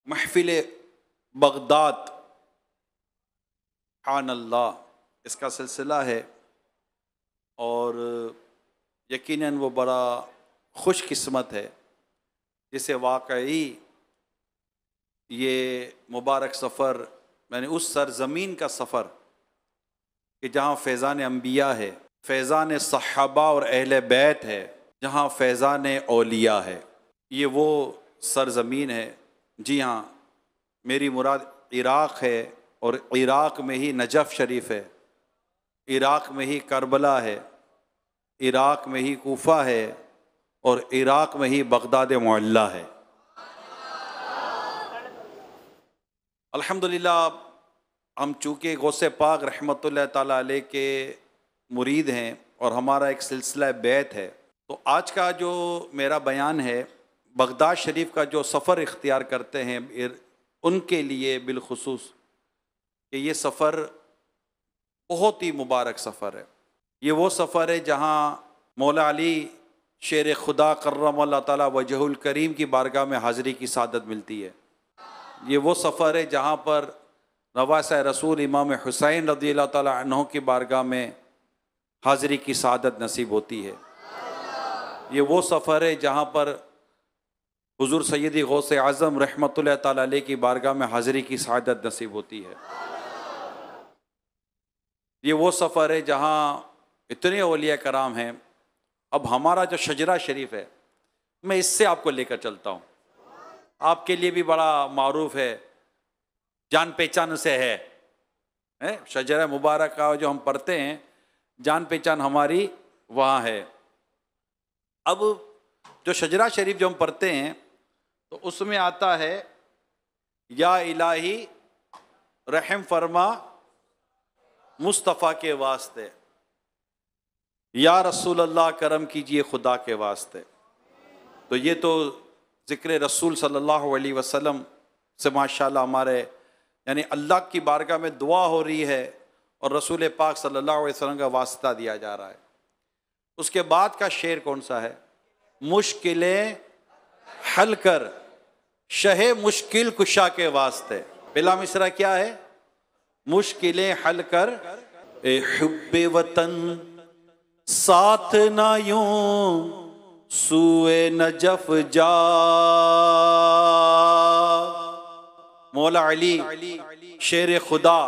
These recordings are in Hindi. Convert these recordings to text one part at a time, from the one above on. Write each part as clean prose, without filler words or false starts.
महफिल बगदाद आन अल्लाह इसका सिलसिला है और यकीनन वो बड़ा खुशकिस्मत है जिसे वाकई ये मुबारक सफ़र यानी उस सरज़मीन का सफ़र कि जहाँ फैज़ान अम्बिया है, फैज़ान सहाबा और अहले बैत है, जहाँ फैज़ान औलिया है, ये वो सरज़मीन है। जी हाँ, मेरी मुराद इराक़ है और इराक़ में ही नजफ़ शरीफ है, इराक़ में ही करबला है, इराक़ में ही कूफ़ा है और इराक़ में ही बगदाद मुअल्ला है। अल्हम्दुलिल्लाह हम चूँकि गौसे पाक रहमतुल्लाह ताला अलैह के मुरीद हैं और हमारा एक सिलसिला बैत है, तो आज का जो मेरा बयान है बगदाद शरीफ का जो सफ़र इख्तियार करते हैं उनके लिए बिलखुसूस कि ये सफ़र बहुत ही मुबारक सफ़र है। ये वो सफ़र है जहाँ मौला अली शेर खुदा कर्रमल्लाहु ताला वजहुल करीम की बारगाह में हाज़िरी की सादत मिलती है। ये वो सफ़र है जहाँ पर नवासा रसूल इमाम हुसैन रज़ियल्लाहु ताला अन्हु की बारगाह में हाज़िरी की सादत नसीब होती है। ये वो सफ़र है जहाँ पर हुज़ूर सैयदी गौसे आज़म रहमतुल्लाह ताला अलैह की बारगाह में हाज़िरी की सादत नसीब होती है। ये वो सफ़र है जहाँ इतने औलिया कराम हैं। अब हमारा जो शजरा शरीफ है, मैं इससे आपको लेकर चलता हूँ। आपके लिए भी बड़ा मारूफ है, जान पहचान से है शजरा मुबारक का जो हम पढ़ते हैं, जान पहचान हमारी वहाँ है। अब जो शजरा शरीफ जो हम पढ़ते हैं तो उसमें आता है या इलाही रहम फरमा मुस्तफ़ा के वास्ते, या रसूल अल्लाह करम कीजिए खुदा के वास्ते। तो ये तो ज़िक्र रसूल सल्लल्लाहु अलैहि वसल्लम से माशाल्लाह हमारे यानी अल्लाह की बारगाह में दुआ हो रही है और रसूल पाक सल्लल्लाहु अलैहि वसल्लम का वास्ता दिया जा रहा है। उसके बाद का शेर कौन सा है? मुश्किलें हल कर शहे मुश्किल कुशा के वास्ते। पहला मिसरा क्या है? मुश्किलें हल कर ए हुब्बे वतन साथ ना यूं सूए नजफ जा। मौला अली शेर खुदा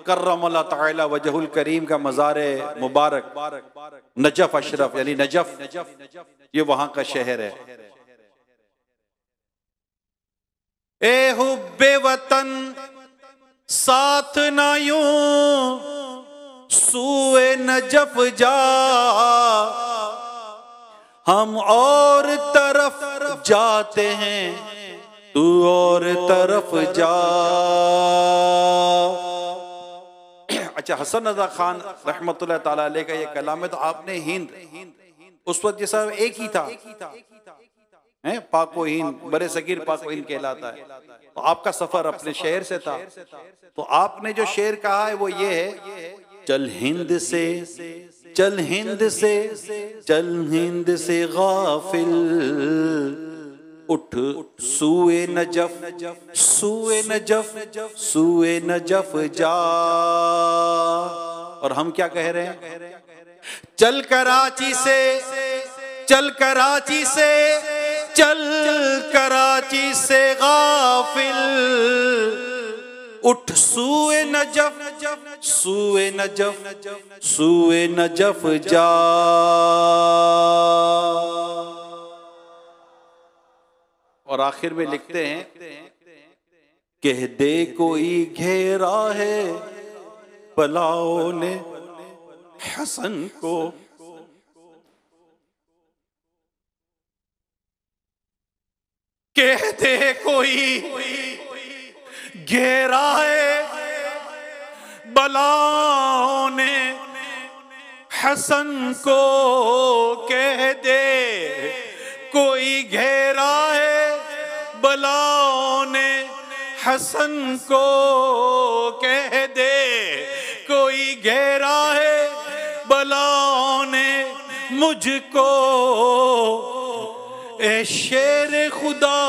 कर्रमल्लाहु ताला वजहुल करीम का मज़ार मुबारक नजफ अशरफ यानी नजफ ये वहां का शहर है। ए हुब्बे वतन साथ ना यूं सूए नजफ जा, हम और तरफ जाते हैं तू और तरफ जा। अच्छा, हसन रज़ा खान रहमतुल्लाह ताला अलैह का ये कलाम है। तो आपने हिंद उस वक्त जैसा एक ही था हैं, पाको हिंद बड़े सगीर पाको हिंद कहलाता है। तो आपका सफर अपने शहर से था, तो आपने जो शेर कहा है वो ये है, चल हिंद से चल हिंद से चल हिंद से गाफिल उठ सूए नजफ सूए नजफ सूए नजफ जा। और हम क्या कह रहे हैं? चल कराची से चल कराची से चल कराची से गाफिल उठ सूए नजफ सूए नजफ सूए नजफ जा। और आखिर में लिखते हैं, कह दे कोई घेरा है बलाओं ने हसन को, कह दे कोई घेरा है बलाओं ने हसन को, कह दे कोई घेरा है बलाओं ने हसन को, कह दे कोई घेरा है बलाओं ने मुझको। ए शेर खुदा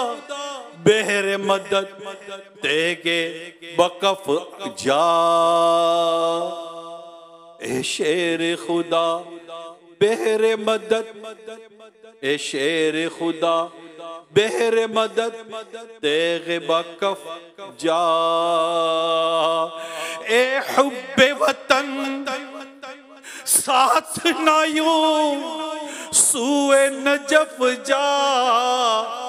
बहर मदद तेगे बकफ जा, ए शेर खुदा बहर मदद, ए शेर खुदा बहर मदद तेगे बकफ जा, ए हुब्बे वतन साथ ना यूं सूए नजफ जा।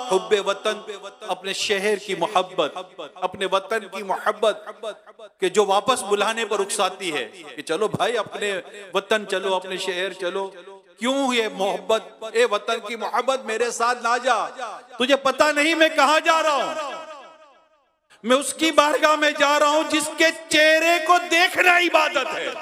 हुब्बे वतन, अपने शहर की मोहब्बत, अपने वतन की मोहब्बत के जो वापस बुलाने पर उकसाती है कि चलो भाई अपने वतन चलो, अपने शहर चलो। क्यों ये मोहब्बत, ए वतन की मोहब्बत मेरे साथ ना जा, तुझे पता नहीं मैं कहां जा रहा हूं, मैं उसकी बारगाह में जा रहा हूं जिसके चेहरे को देखना इबादत है।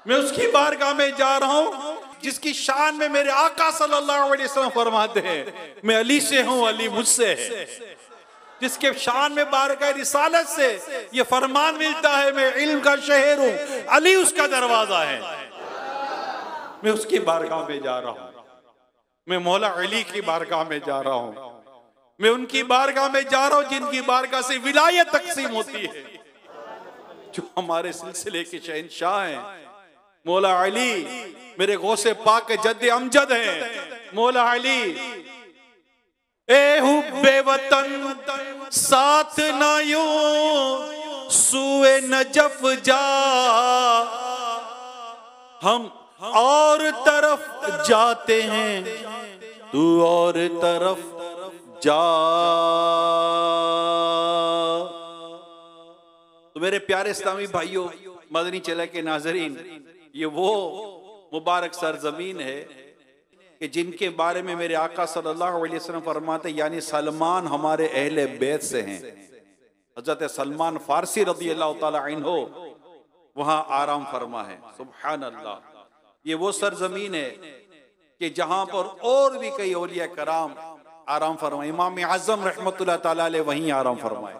मैं उसकी बारगाह में जा रहा हूं जिसकी शान में मेरे आका सल्लल्लाहु अलैहि वसल्लम फरमाते हैं मैं अली से हूं, अली मुझसे है। जिसके शान में बारगाह रिसालत से ये फरमान मिलता है मैं इल्म का शहर हूं, अली उसका दरवाजा है। मैं उसकी बारगाह में जा रहा हूं, मैं मौला अली की बारगाह में जा रहा हूं, मैं उनकी बारगाह में जा रहा हूं जिनकी बारगाह से विलायत तकसीम होती है, जो हमारे सिलसिले के शहंशाह हैं। मौला अली मेरे गौसे पाक के जद्दे अमजद हैं। मौला अली ए हुब्बे वतन साथ ना यूं सूए नजफ जा, हम और तरफ जाते हैं तू और तरफ जा। तो मेरे प्यारे इस्लामी भाइयों, मदनी चला के नाजरीन, ये वो मुबारक सरजमीन है कि जिनके बारे में मेरे आका सल्लल्लाहु अलैहि वसल्लम फरमाते यानी सलमान हमारे अहले बैत से हैं। हजरत सलमान फारसी रज़ी अल्लाह ताला अन्हु वहां आराम फरमा है। सुभान अल्लाह, ये वो सरजमीन है कि जहां पर और भी कई औलिया कराम आराम फरमाए। इमाम आज़म रहमतुल्लाह ताला अलैह वहीं आराम फरमाए,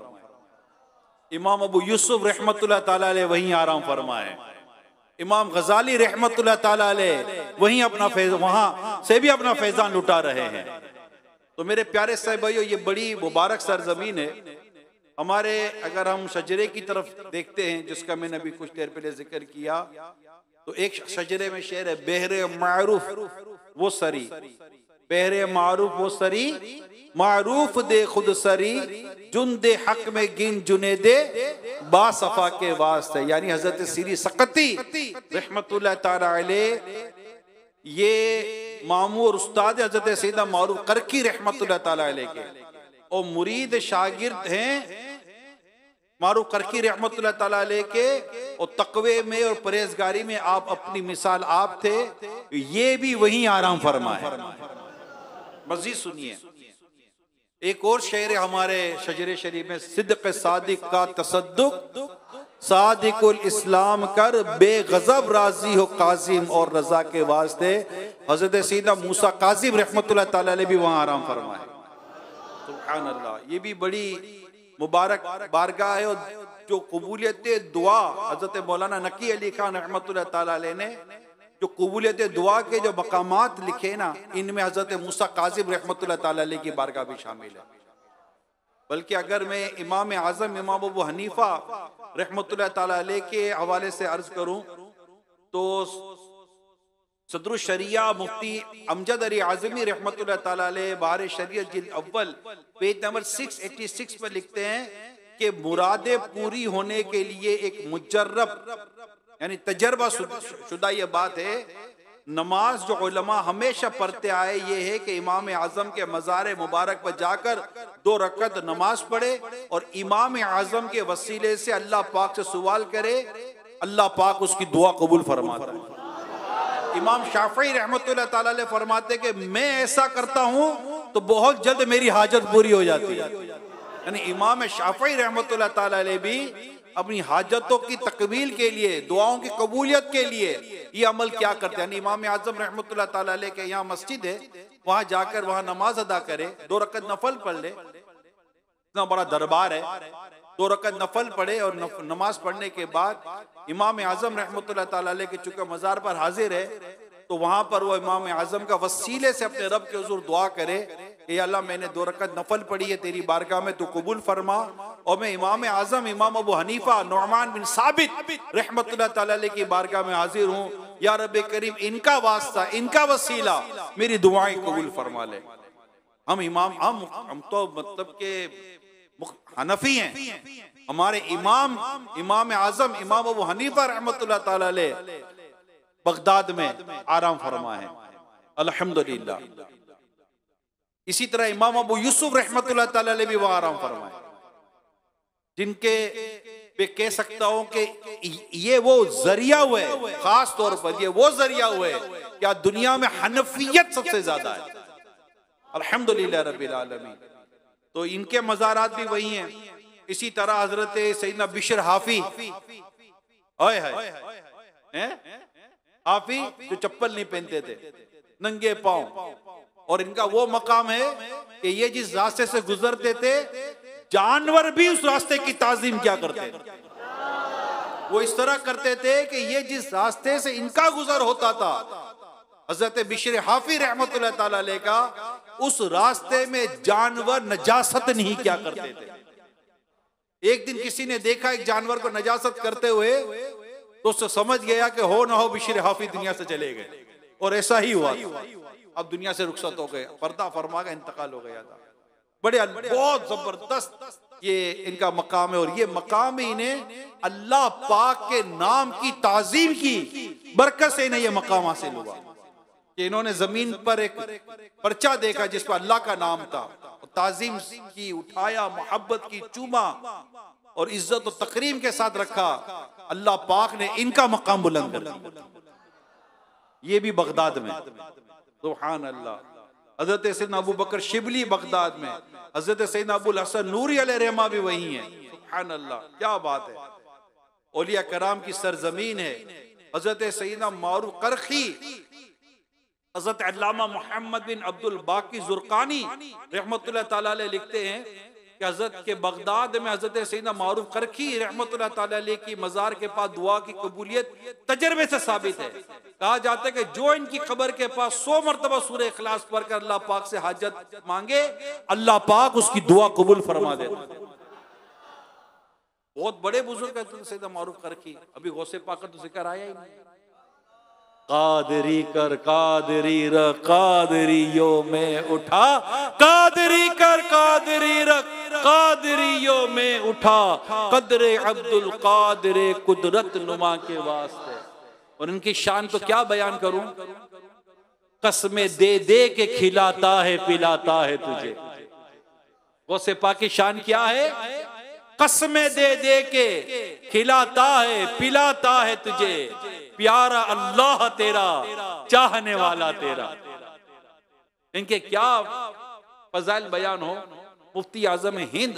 इमाम अबू यूसुफ रहमतुल्लाह ताला अलैह वहीं आराम फरमाए, इमाम गजाली रहमतुल्लाह ताला अलैह वहीं अपना वहां से भी अपना फैजान लुटा रहे हैं। तो मेरे प्यारे साहब भाइयों, ये बड़ी मुबारक सरजमीन है हमारे। अगर हम शजरे की तरफ देखते हैं जिसका मैंने अभी कुछ देर पहले जिक्र किया, तो एक शजरे में शेर है बहरे मारूफ वो सरी, बहरे मारूफ वो सरी, मारूफ दे खुद सरी, जुन दे हक में गिन जुने दे बासफा के वास्ते। यानी हजरत सीरी सकती रहमतुल्लाह ताला अलैह ये मामू और उस्ताद हजरत सैयदा मारूफ करकी रहमतुल्लाह ताला अलैह के और मुरीद शागिर्द हैं मारूफ करकी रहमतुल्लाह ताला अलैह के। और तकवे में और परहेजगारी में आप अपनी मिसाल आप थे, ये भी वहीं आराम फरमा है। मज़ीद सुनिए, एक और शेर हमारे शजरे शरीफ में, सिद्क सादिक का तसद्दुक सादिकुल इस्लाम कर, बेगज़ब राजी हो काजिम और रजा के वास्ते। हजरत सैयदा मूसा काजिम रहमतुल्लाह ताला अलैह भी वहाँ आराम फरमाए। सुभान अल्लाह, ये भी बड़ी मुबारक बारगाह है। और जो कबूलियत दुआ हजरत मौलाना नकी अली खान रहमतुल्लाह ताला अलैह ने जो कबूलियत दुआ के जो मकामात लिखे ना, इनमें हजरत मूसा काजिम रहमतुल्लाह ताला अलैह की बारगाह भी शामिल है। बल्कि अगर मैं इमाम आज़म इमाम अबू हनीफा रहमतुल्लाह ताला अलैह के हवाले से अर्ज करूं तो सदरुल शरिया मुफ्ती अमजद अली आज़मी रहमतुल्लाह ताला अलैह बार शरीयत जिल्द अव्वल पेज नंबर 686 पर लिखते हैं कि मुरादे पूरी होने के लिए एक मुजर्रब यानी तजर्बा शुदा ये बात है। नमाज जो उलमा हमेशा पढ़ते आए ये है कि इमाम आज़म के मज़ार मुबारक पर जाकर 2 रकअत नमाज पढ़े और इमाम आज़म के वसीले से अल्लाह पाक से सवाल करे, अल्लाह पाक उसकी दुआ कबूल फरमाता है। इमाम शाफई रहमतुल्लाह ताला अलैह फरमाते कि मैं ऐसा करता हूँ तो बहुत जल्द मेरी हाजत पूरी हो जाती है। यानी इमाम शाफई रहमतुल्लाह ताला अलैह भी अपनी हाजतों की तकमील के लिए, दुआओं की कबूलियत के लिए ये अमल क्या करते हैं। इमाम आज़म रहमतुल्लाह ताला अलैह के यहाँ मस्जिद है, वहां जाकर वहां नमाज अदा करे, 2 रकअत नफल पढ़ ले। इतना बड़ा दरबार है, 2 रकअत नफल पढ़े और नमाज पढ़ने के बाद इमाम आज़म रहमतुल्लाह ताला अलैह के चूंकि मज़ार पर हाजिर है तो वहां पर वो इमाम आज़म का वसीले से अपने रब के हुज़ूर दुआ करे कि अल्लाह मैंने 2 रकात नफल पढ़ी है तेरी बारगाह में, तू कबूल फरमा। और मैं इमाम आजम इमाम अबू हनीफा नुअमान बिन साबित रहमतुल्लाह ताला अलैह की बारगाह में हाजिर हूँ। या रब्बे करीम इनका वास्ता, इनका वसीला मेरी दुआएं कबूल फरमा ले। हम तो मतलब के हनफी हैं, हमारे इमाम आजम इमाम अबू हनीफा रहमतुल्लाह ताला अलैह बगदाद में आराम फरमा है, अल्हम्दुलिल्लाह। इसी तरह इमाम अबू यूसुफ रहमतुल्लाह ताला अलैह भी वह आराम फरमाए, जिनके पे कह सकता हूं कि ये वो जरिया हुए, खास तौर पर ये वो जरिया हुए क्या दुनिया में हनफियत सबसे ज्यादा है, अल्हम्दुलिल्लाह रब्बिल आलमीन। तो इनके मज़ारात भी वही हैं। इसी तरह हजरत सैयदना बिशर हाफी, ओए है हाफी जो चप्पल नहीं पहनते थे, नंगे पांव, और इनका वो मकाम है कि ये जिस रास्ते से गुजरते थे जानवर भी उस रास्ते की ताजीम क्या करते थे। वो इस तरह करते थे कि ये जिस रास्ते से इनका गुजर होता था, हजरत बिशर हाफी रहमतुल्लाह ताला अलैह का, उस रास्ते में जानवर नजासत नहीं क्या करते थे। एक दिन किसी ने देखा एक जानवर को नजासत करते हुए, तो उससे समझ गया कि हो ना हो बिशर हाफी दुनिया से चले गए, और ऐसा ही हुआ। अब दुनिया से रुखसत हो गए, पर्दा फरमा का इंतकाल हो गया था। बहुत जबरदस्त ये इनका मकाम है, और ये मकाम ही इन्हें अल्लाह पाक के नाम की ताजीम की बरकत से इन्हें ये मकाम हासिल हुआ कि इन्होंने जमीन पर एक पर्चा देखा जिस पर अल्लाह का नाम था, ताजीम की, उठाया, मोहब्बत की, चूमा और इज्जत और तकरीम के साथ रखा। अल्लाह पाक ने इनका मकाम बुलंद कर दिया। ये भी बगदाद में, सुभान अल्लाह। हजरत सैयदना अबू बकर शिबली बगदाद में, हजरत सैयदना अबुल हसन नूरी अलैहि रहमा भी वही है, सुभान अल्लाह। क्या बात है, औलिया कराम की सरजमीन है। हजरत सैयदना मारूफ करखी, हजरत अल्लामा मोहम्मद बिन अब्दुल बाकी जुर्कानी रहमतुल्लाह ताला अलैह लिखते हैं कि हजरत के बगदाद में हजरत सैयदना मारूफ करखी रहमतुल्लाह ताला अलैह की मजार के पास दुआ की कबूलियत तजर्बे से साबित है। कहा जाता है कि जो इनकी कब्र के पास 100 मरतबा सूरह इखलास पढ़कर अल्लाह पाक से हाजत मांगे, अल्लाह पाक उसकी दुआ कबूल फरमा दे। बहुत बड़े बुजुर्ग है सैयदना मारूफ करखी, अभी गौसे पाक का तो जिक्र आया ही नहीं। कादरी कर कादरी र कादरियो में उठा, कादरी कर कादरी र कादरियो में उठा, कदरे अब्दुल कादिर कुदरत नुमा के वास्ते। और इनकी शान तो क्या बयान करूं, कसमें दे दे के खिलाता है पिलाता है तुझे। गौसे पाक की शान क्या है, कसमें दे दे के खिलाता है पिलाता है तुझे, प्यारा अल्लाह तेरा चाहने वाला तेरा। इनके क्या फजाइल बयान हो। मुफ्ती आजम हिंद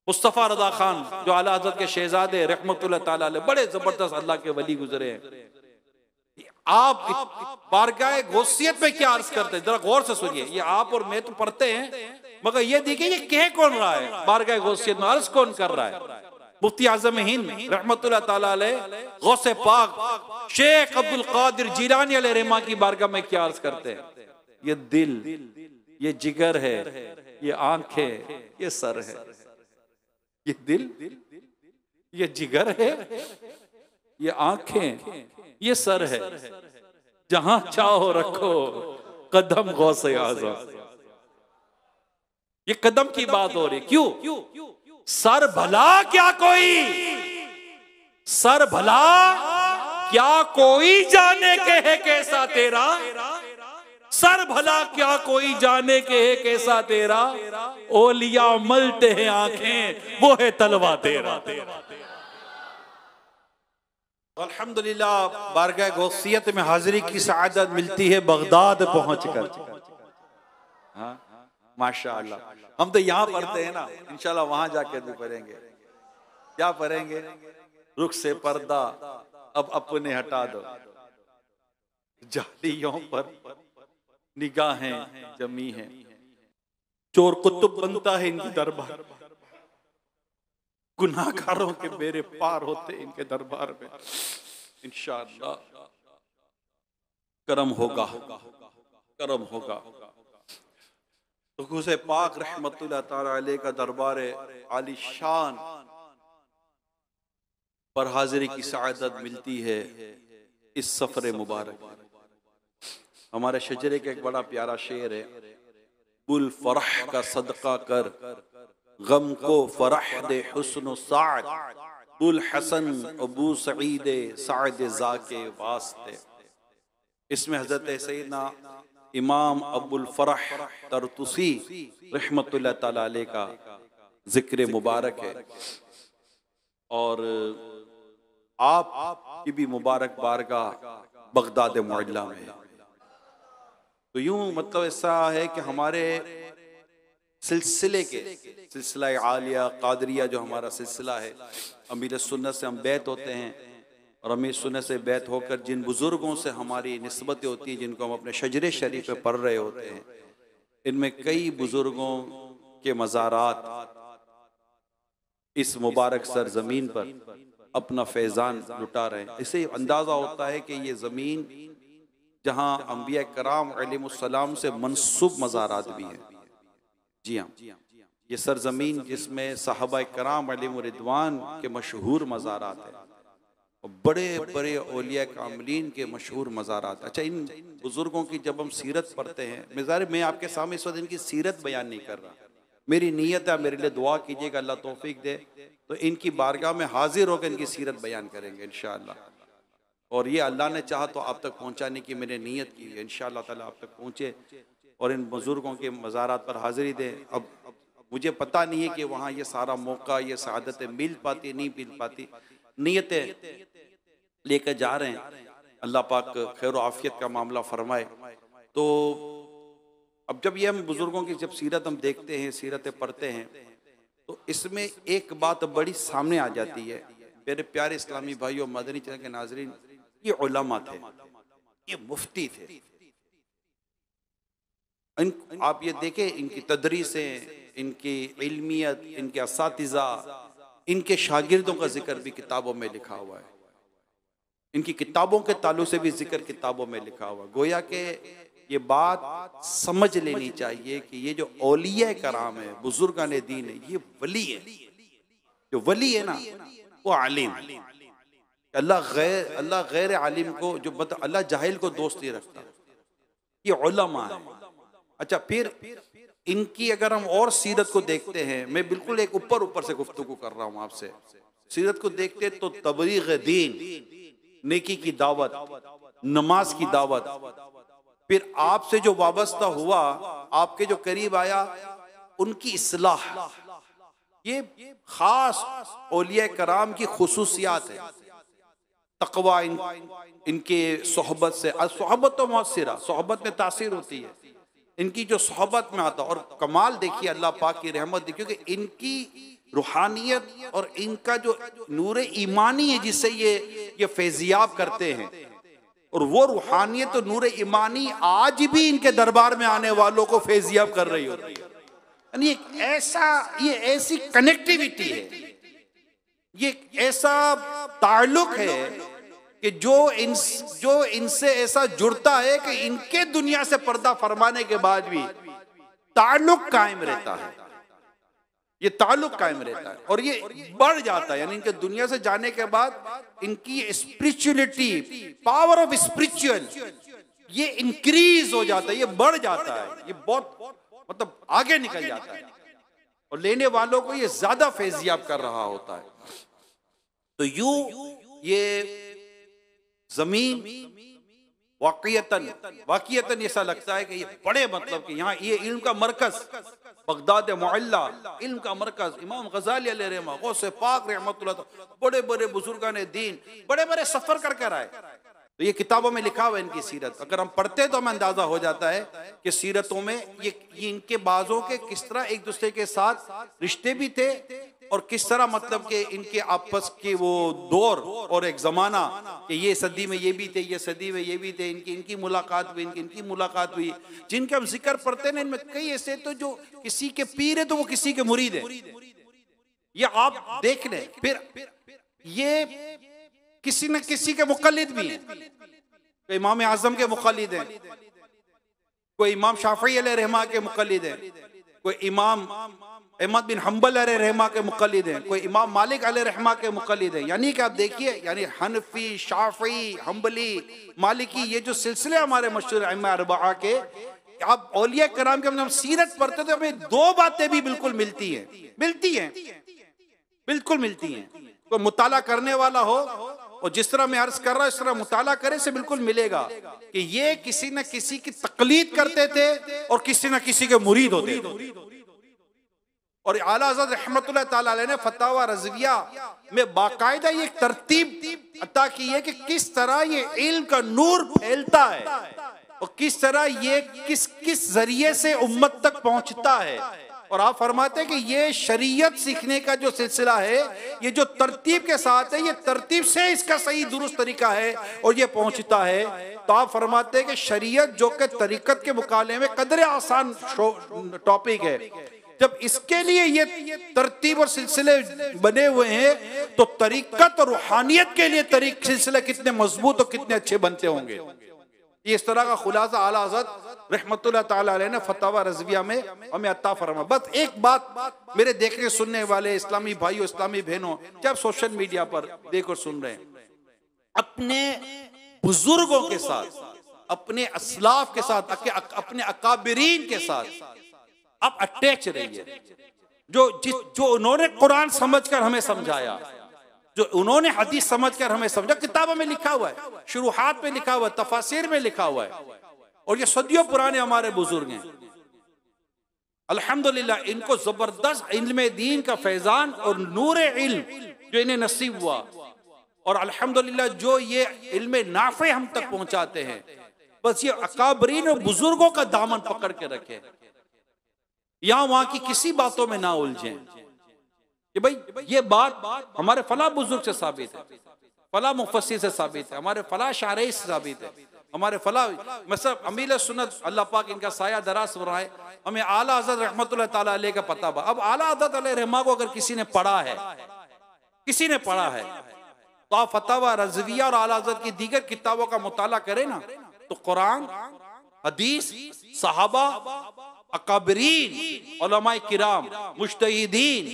मुस्तफा रजा खान जो आला हज़रत के शहजादे रहमतुल्लाह ताला अलैह बड़े जबरदस्त अल्लाह के वली गुजरे हैं। आप बारगाह गौसियत में क्या अर्ज करते हैं, जरा गौर से सुनिए। ये आप और मैं तो पढ़ते हैं, मगर ये देखिए ये कह कौन रहा है, बारगाह गौसियत में अर्ज कौन कर रहा है। मुफ्ती आजम हिंद रहमतुल्लाह ताला अलैह गौसे पाक शेख अब्दुल कादिर जिलानी अलैह रहमा की बारगाह में क्या अर्ज करते हैं, ये दिल, ये जिगर है, ये आंखें, ये सर है। ये दिल, ये जिगर है, ये आंखें, ये सर है, जहां चाहो रखो कदम गौसे आज़म। ये कदम की बात हो रही, क्यों? सर भला क्या कोई, सर भला क्या कोई जाने के है कैसा तेरा, सर भला क्या कोई जाने के है कैसा तेरा, ओलिया मलते हैं आंखें वो है तलवा तेरा। अल्हम्दुलिल्लाह बारगाह गौसियत में हाजिरी की सआदत मिलती है बगदाद पहुंचकर। हाँ माशाअल्लाह, हम तो यहाँ पढ़ते हैं ना, इंशाल्लाह वहां जाकर भी पढ़ेंगे। क्या पढ़ेंगे, रुख से पर्दा अब अपने हटा दो, जालियों पर निगाहें जमी हैं, चोर कुतुब बनता है इनकी दरबार, गुनाहगारों के बेड़े पार होते इनके दरबार में। इंशाअल्लाह करम होगा, करम होगा। तो गौसे पाक रहमतुल्लाह ताला अलैह का दरबार आली शान पर हाजिरी की सआदत मिलती है इस सफर मुबारक में। हमारे शजरे का एक बड़ा प्यारा शेर है, बुल फरह का सदका कर गम को फरह दे हुस्न साद, बुल हसन अबू सईद साद जाके वास्ते। इसमें हजरत सैयदना इमाम अबुल फरह तरतुसी रहमतुल्लाह ताला अलैह का जिक्र मुबारक है और आप की भी मुबारक बारगाह बगदाद मुअल्ला में है। तो यूं मतलब ऐसा है कि हमारे सिलसिले के सिलसिला आलिया कादरिया जो हमारा सिलसिला है, अमीर सुन्नत से हम बैत होते हैं और अमीर सुन्नत से बैत होकर जिन बुजुर्गों से हमारी निस्बतें होती हैं, जिनको हम अपने शजरे शरीफ पे पढ़ रहे होते हैं, इनमें कई बुजुर्गों के मज़ारात इस मुबारक सरजमीन पर अपना फैज़ान लुटा रहे हैं। इससे अंदाज़ा होता है कि ये ज़मीन जहाँ अंबिया कराम अलैहिमुस्सलाम से मनसूब मज़ारात भी हैं। जी हाँ, ये सरजमीन जिसमें सहाबा कराम अलैहिमुर्रिदवान के मशहूर मज़ारात हैं और बड़े बड़े औलिया कामिलीन के मशहूर मज़ारात। अच्छा, इन बुज़ुर्गों की जब हम सीरत पढ़ते हैं, मैं आपके सामने इस वक्त इनकी सीरत बयान नहीं कर रहा, मेरी नीयत है मेरे लिए दुआ कीजिएगा अल्लाह तौफीक दे तो इनकी बारगाह में हाजिर होकर इनकी सीरत बयान करेंगे इंशाअल्लाह। और ये अल्लाह ने चाहा तो आप तक पहुँचाने की मैंने नीयत की है, इंशाअल्लाह ताला आप तक पहुँचे और इन बुज़ुर्गों के मज़ारात पर हाज़िरी दें। अब मुझे पता नहीं है कि वहाँ ये सारा मौका, ये सआदतें मिल पाती नहीं मिल पाती, नीयतें लेकर जा रहे हैं, अल्लाह पाक खैर आफियत का मामला फरमाए। तो अब जब ये हम बुज़ुर्गों की जब सीरत हम देखते हैं, सीरतें पढ़ते हैं, तो इसमें एक बात बड़ी सामने आ जाती है। मेरे प्यारे इस्लामी भाई और मदनी चैनल के नाज़रीन, ये उलमा थे, ये मुफ्ती थे, आप ये देखें इनकी तदरीसें, इनकी इल्मियत, इनके असातिज़ा, इनके शागिर्दों का जिक्र भी किताबों में लिखा हुआ है, इनकी किताबों के ताल्लुक से भी जिक्र किताबों में लिखा हुआ। गोया के ये बात समझ लेनी चाहिए कि ये जो औलिया कराम है, बुजुर्गान दीन है, ये वली है। जो वली है ना वो आलिम है। अल्लाह गैर आलिम को जो अल्लाह जाहिल को दोस्त नहीं रखता, ये उलमा है। अच्छा, फिर इनकी अगर हम और सीरत को देखते हैं, मैं बिल्कुल एक ऊपर से गुफ्तगू कर रहा हूँ आपसे, सीरत को देखते तो तबलीग दीन, नेकी की दावत, नमाज की दावत, फिर आपसे जो वाबस्ता हुआ, आपके जो करीब आया, उनकी इस्लाह, ये खास औलिया कराम की खुसूसियात है। तकवा इनके सोहबत से, सोहबत तो मुअस्सिरा, सोहबत में तासीर होती है, इनकी जो सोहबत में आता। और कमाल देखिए अल्लाह पाक की रहमत देखिए कि इनकी रूहानियत और इनका जो नूर ईमानी है जिससे ये फैजियाब करते हैं, और वो रूहानियत और नूर ईमानी आज भी इनके दरबार में आने वालों को फैजियाब कर रही होती है। यानी ये ऐसी कनेक्टिविटी है, ये ऐसा ताल्लुक है कि जो इनसे ऐसा जुड़ता है कि इनके दुनिया से पर्दा फरमाने के बाद भी ताल्लुक कायम रहता है, ये ताल्लुक कायम रहता है और ये बढ़ जाता है। यानी इनके दुनिया से जाने के बाद इनकी स्पिरिचुअलिटी, पावर ऑफ स्पिरिचुअल, ये इंक्रीज हो जाता है, ये बढ़ जाता है, ये बहुत मतलब आगे निकल जाता है और लेने वालों को ये ज्यादा फैजियाब कर रहा होता है। तो यूं ये जमीन वाक़ियतन ऐसा लगता है कि ये बड़े मतलब कि यहाँ ये इल्म का मरकज, बगदाद मुअल्ला इल्म का मरकज, इमाम गज़ाली अलैहि रहमा, गौसे पाक रहमतुल्लाह, बड़े बड़े बुजुर्गान दीन बड़े बड़े सफर कर कर आए। तो ये किताबों में लिखा हुआ है इनकी सीरत, अगर हम पढ़ते तो हमें अंदाजा हो जाता है कि सीरतों में ये इनके बाजों के किस तरह एक दूसरे के साथ रिश्ते भी थे और किस तरह मतलब कि इनके आपस के वो दौर और एक जमाना कि ये सदी में ये भी थे, ये सदी में ये भी थे, इनकी मुलाकात हुई, इनकी मुलाकात हुई, जिनके हम जिक्र पढ़ते हैं इनमें कई ऐसे तो जो किसी के पीर है तो वो किसी के मुरीद है, ये आप देख लें। फिर ये किसी न किसी के मुक़ल्लिद भी हैं, इमाम आज़म के मुक़ल्लिद हैं, कोई इमाम शाफी अलैहि रहमा के मुक़ल्लिद हैं, कोई इमाम अहमद बिन हम्बल अलैहि रहमा के मुक़ल्लिद हैं, कोई इमाम मालिक अलैहि रहमा के मुक़ल्लिद हैं। यानी कि आप देखिए, यानी हनफी, शाफी, हम्बली, मालिकी, ये जो सिलसिले हमारे मशहूर अइम्मा अरबआ के, आप औलिया कराम के हम सीरत पढ़ते तो हमें दो बातें भी बिल्कुल मिलती हैं, बिल्कुल मिलती हैं। कोई मुताला करने वाला हो और जिस तरह मैं अर्ज कर रहा हूं इस तरह मुताला करे से बिल्कुल मिलेगा कि ये किसी न किसी की तकलीद करते थे और किसी न किसी के मुरीद होते थे। और आला हज़रत रहमतुल्लाह ताला अलैह ने फतावा रज़विया में बाकायदा ये तरतीब अता की है कि किस तरह ये इल्म का नूर फैलता है और किस तरह ये किस जरिए से उम्मत तक पहुंचता है। और आप फरमाते हैं कि ये शरीयत सीखने का जो सिलसिला है, ये जो तरतीब के साथ है, ये तरतीब से इसका सही दुरुस्त तरीका है और ये पहुंचता है। तो आप फरमाते हैं कि शरीयत जो कि तरीकत के मुकाबले में कदरे आसान टॉपिक है, जब इसके लिए ये तरतीब और सिलसिले बने हुए हैं तो तरीकत और रूहानियत के लिए सिलसिले कितने मजबूत और कितने अच्छे बनते होंगे। इस तरह का खुलासा आला हज़रत रहमतुल्लाह ताला अलैह ने फतावा रज़विया में हमें अता फरमा। बस एक बात मेरे देखने सुनने वाले इस्लामी भाइयों, इस्लामी बहनों, जब सोशल मीडिया पर देख और सुन रहे हैं, अपने बुजुर्गों के साथ, अपने असलाफ के साथ, अपने अकाबिरीन के साथ आप अटैच रहिए। जो उन्होंने कुरान समझकर हमें समझाया, जो उन्होंने हदीस समझकर हमें समझा, किताबों में लिखा हुआ है, शुरूहात में लिखा हुआ है, तफासिर में लिखा हुआ है, और ये सदियों पुराने हमारे बुजुर्ग हैं। अल्हम्दुलिल्लाह इनको जबरदस्त इल्म दीन का फैजान और नूर इल्म जो इन्हें नसीब हुआ, और अल्हम्दुलिल्लाह जो ये इल्म नाफे हम तक पहुंचाते हैं, बस ये अकाबरीन और बुजुर्गों का दामन पकड़ के रखे, यहां वहां की किसी बातों में ना उलझें कि भाई ये बात हमारे फला बुजुर्ग से साबित है, फला मुफस्सिर से साबित है, हमारे फला शारई से साबित है, हमारे फला मतलब अमीर सुन्नत अल्लाह पाक इनका साया दराज फरमाए, हमें आला हज़रत रहमतुल्लाह ताला अलैह का पता बा। अब आला हज़रत अलैह रहमा को अगर किसी ने पढ़ा है, तो आप फतावा रज़विया और आला हज़रत की दीगर किताबों का मुताला करें ना, तो कुरान, हदीस, सहाबा, अकाबरीन, उलमाए किराम, मुज्तहिदीन,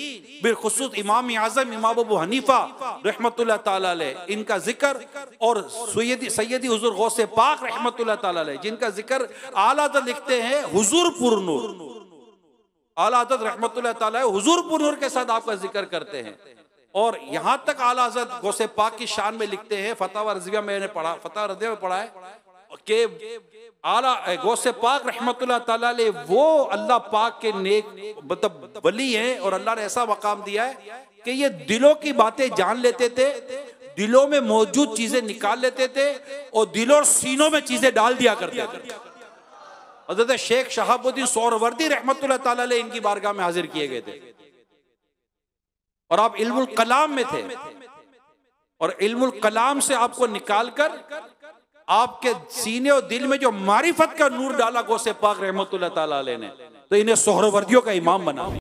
बिलखुसूस इमाम आज़म इमाम अबू हनीफा रहमतुल्लाह ताला अलैह, इनका जिक्र, और सैयदी हुजूर गौसे पाक रहमतुल्लाह ताला अलैह, जिनका जिक्र आला हज़रत लिखते हैं हुजूर पुरनूर, आला हज़रत रहमतुल्लाह ताला अलैह हुजूर पुरनूर के साथ आपका जिक्र करते हैं। और यहाँ तक आला हज़रत गौसे पाक की शान में लिखते हैं, फतावा रज़विया मैंने पढ़ा, फतावा रज़विया में पढ़ा है कि आला गौसे पाक रहमतुल्लाह ताला अलैह वो अल्लाह पाक के नेक मतलब वली हैं, और अल्लाह ने ऐसा मकाम दिया है कि ये दिलों की बातें जान लेते थे, दिलों में मौजूद चीजें निकाल लेते थे और दिलों और सीनों में चीजें डाल दिया करते थे। हज़रत शेख शहाबुद्दीन सोहरवर्दी रहमतुल्लाह ताला अलैह इनकी बारगाह में हाजिर किए गए थे, और आप इल्मुल कलाम में थे, और इल्मुल कलाम से आपको निकालकर आपके सीने और दिल में जो मारिफत का नूर डाला गौसे पाक रहमतुल्लाह ताला अलैह ने, तो इन्हें सोहरवर्दियों का इमाम बना।